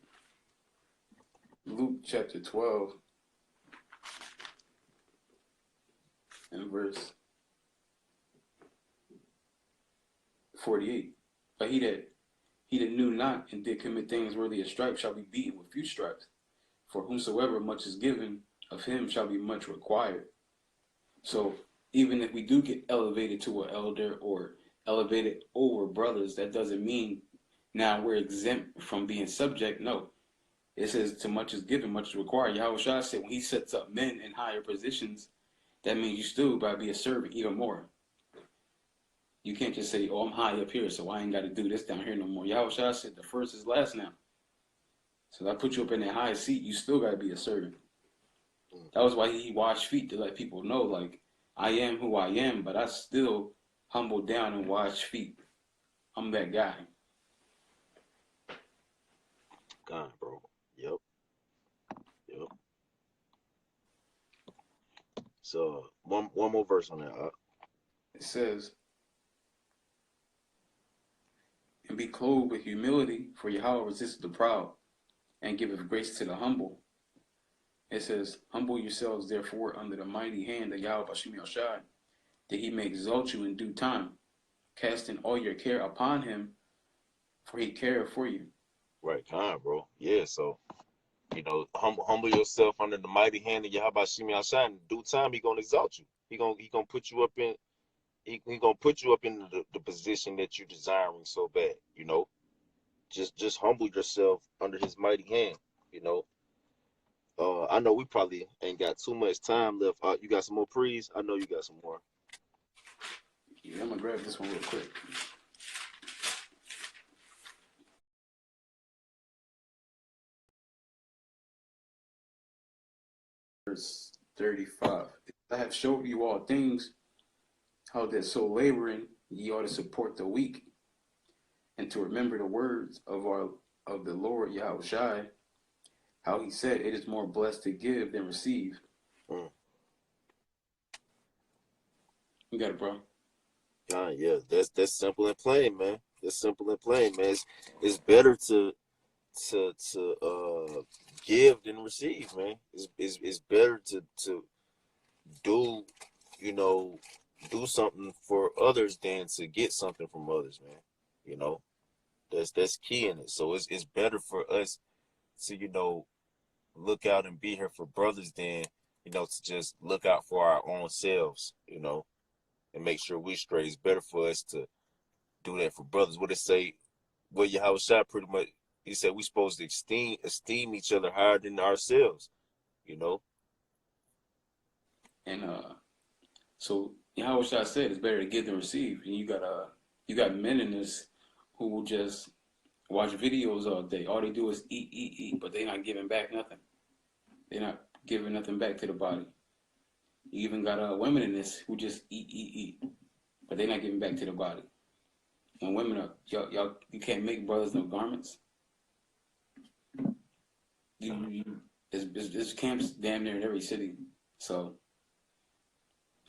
Luke chapter 12 and verse 48. But he that knew not and did commit things worthy of stripes shall be beaten with few stripes. For whomsoever much is given, of him shall be much required. So even if we do get elevated to an elder or elevated over brothers, that doesn't mean now we're exempt from being subject. No. It says, to much is given, much is required. Yahushua said when he sets up men in higher positions, that means you still got to be a servant even more. You can't just say, oh, I'm high up here, so I ain't got to do this down here no more. Yahushua said the first is last now. So I put you up in that high seat, you still got to be a servant. That was why he washed feet, to let people know, like, I am who I am, but I still humble down and wash feet. I'm that guy. God, bro. Yep. So one more verse on that. It says, and be clothed with humility, for Yahweh resists the proud and giveth grace to the humble. It says, humble yourselves therefore under the mighty hand of Yahweh Bashim Yoshai, that he may exalt you in due time, casting all your care upon him, for he careth for you. Right, God, bro. Yeah, so humble yourself under the mighty hand of Yahweh Shimi Ashai. In due time, he gonna exalt you. He gonna put you up in gonna put you up in the position that you're desiring so bad. Just humble yourself under his mighty hand. I know we probably ain't got too much time left. You got some more prees? I know you got some more. Yeah, I'm gonna grab this one real quick. Verse 35. I have showed you all things, how that so laboring ye ought to support the weak, and to remember the words of the Lord Yahushai, how he said, it is more blessed to give than receive. You got it, bro. Yeah, that's simple and plain, man. That's simple and plain, man. It's better to give than receive, man. It's better to do do something for others than to get something from others, man. That's key in it. So it's better for us to look out and be here for brothers than to just look out for our own selves, and make sure we straight. It's better for us to do that for brothers. What it say? Well, Yahweh Shai pretty much, he said we supposed to esteem each other higher than ourselves, And so Yahweh Shai said it's better to give than receive. And you got men in this who will just watch videos all day. All they do is eat, but they're not giving back nothing. They're not giving nothing back to the body. You even got women in this who just eat, but they're not giving back to the body. When women are, y'all, you can't make brothers no garments. There's camps damn near in every city. So,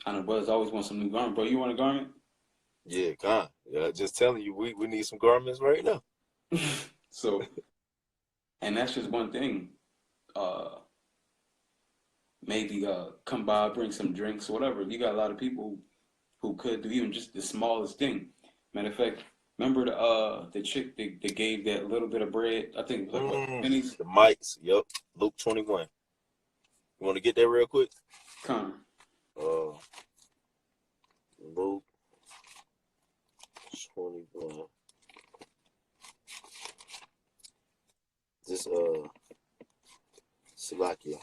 I know brothers always want some new garment. Bro, you want a garment? Yeah, God. Yeah, just telling you, we need some garments right now. So, and that's just one thing. Maybe come by, bring some drinks, whatever. You got a lot of people who could do even just the smallest thing. Matter of fact, remember the chick that gave that little bit of bread? I think it was like pennies. The mics. Yep. Luke 21. You want to get that real quick? Come. Luke 21. This Salakia.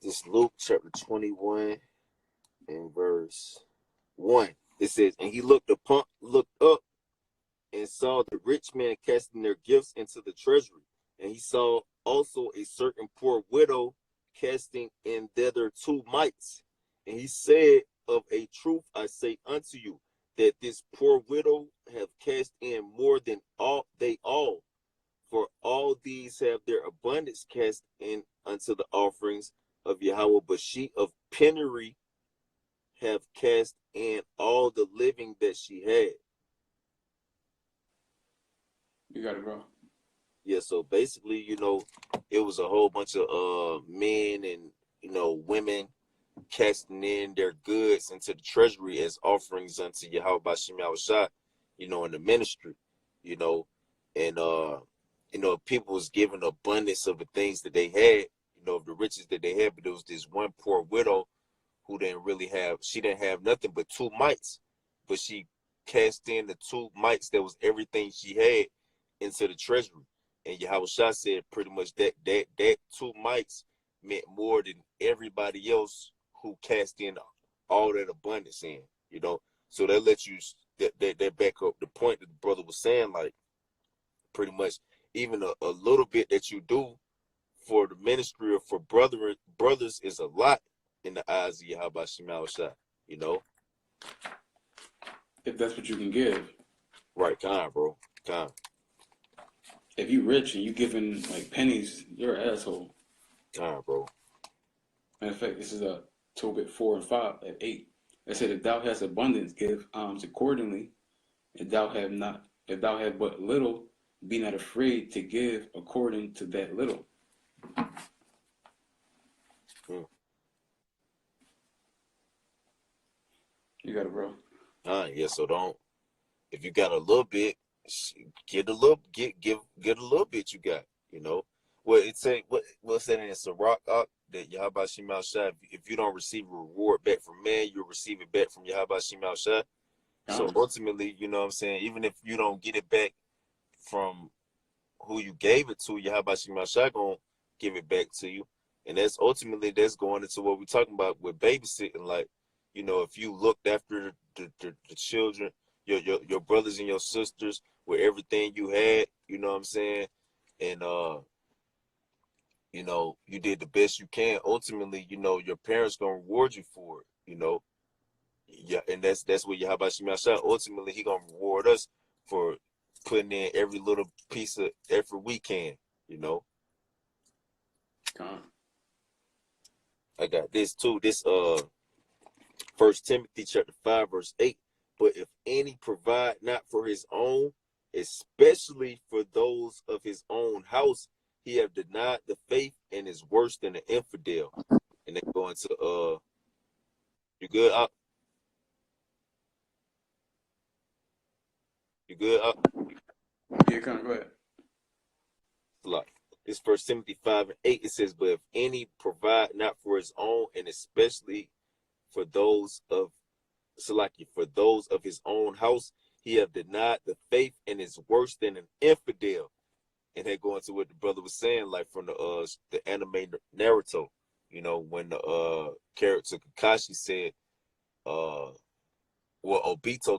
This Luke chapter 21 and verse 1. It says, and he looked up and saw the rich man casting their gifts into the treasury. And he saw also a certain poor widow casting in thither 2 mites. And he said, of a truth I say unto you, that this poor widow have cast in more than all, for all these have their abundance cast in unto the offerings of Yahweh, but she of penury have cast in all the living that she had. You got it, bro. Yeah, so basically, it was a whole bunch of men and women casting in their goods into the treasury as offerings unto Yahweh Bashim Yahushua, in the ministry, and people was given abundance of the things that they had, of the riches that they had, but there was this one poor widow who she didn't have nothing but 2 mites, but she cast in the 2 mites that was everything she had into the treasury. And Yahushua said pretty much that 2 mites meant more than everybody else who cast in all that abundance in, So that lets you that back up the point that the brother was saying, like pretty much even a little bit that you do for the ministry or for brothers is a lot in the eyes of Yahweh Shema Shai, If that's what you can give. Right, bro. If you rich and you giving like pennies, you're an asshole. Bro. Matter of fact, this is a Tobit 4 and 5 at 8. It said, if thou hast abundance, give alms accordingly. If thou have but little, be not afraid to give according to that little. You got it, bro. Yeah, so don't, if you got a little bit, get a little bit you got, Well, it say what's that in Sirach that Yahweh Shema Shai, if you don't receive a reward back from man, you'll receive it back from Yahweh Shema Shai. So ultimately, you know what I'm saying, even if you don't get it back from who you gave it to, Yahweh Shema Shai gonna give it back to you. And that's going into what we're talking about with babysitting. Like, if you looked after the children, your brothers and your sisters with everything you had, you know what I'm saying? And you did the best you can. Ultimately, your parents gonna reward you for it, Yeah, and that's what Yahweh Shema Shai, ultimately he gonna reward us for putting in every little piece of effort we can, I got this too. This 1 Timothy chapter 5, verse 8. But if any provide not for his own, especially for those of his own house, he have denied the faith and is worse than an infidel. And then go into you good up? You good up? Yeah, go ahead. Like this 1 Timothy 5 and 8, it says, but if any provide not for his own, and especially for those of his own house, he have denied the faith and is worse than an infidel. And they go into what the brother was saying, like from the anime Naruto, when the character Kakashi said, Obito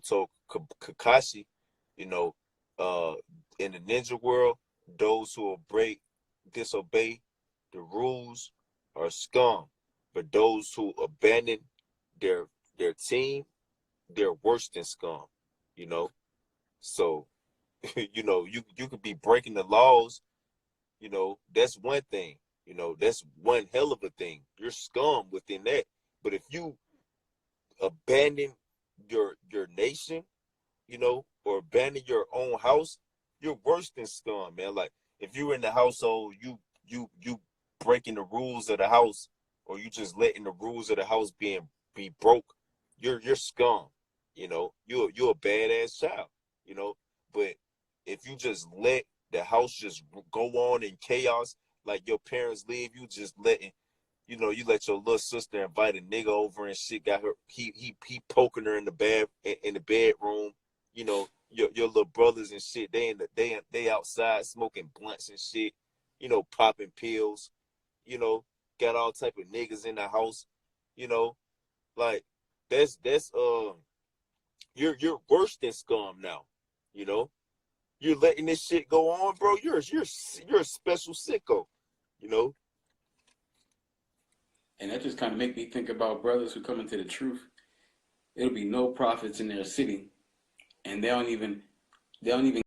told Kakashi, in the ninja world, those who disobey the rules are scum, but those who abandon their team, they're worse than scum, So, you could be breaking the laws, that's one thing, that's one hell of a thing. You're scum within that. But if you abandon your nation, or abandon your own house, you're worse than scum, man. Like if you're in the household, you breaking the rules of the house, or you just letting the rules of the house be broke, you're scum. You're a badass child. But if you just let the house just go on in chaos, like your parents leave, you just letting, you let your little sister invite a nigga over and shit, got her, he poking her in the bedroom, your little brothers and shit, they outside smoking blunts and shit, popping pills, got all type of niggas in the house, like that's you're worse than scum now, you're letting this shit go on, bro. You're a special sicko, And that just kind of make me think about brothers who come into the truth. It'll be no prophets in their city, and they don't even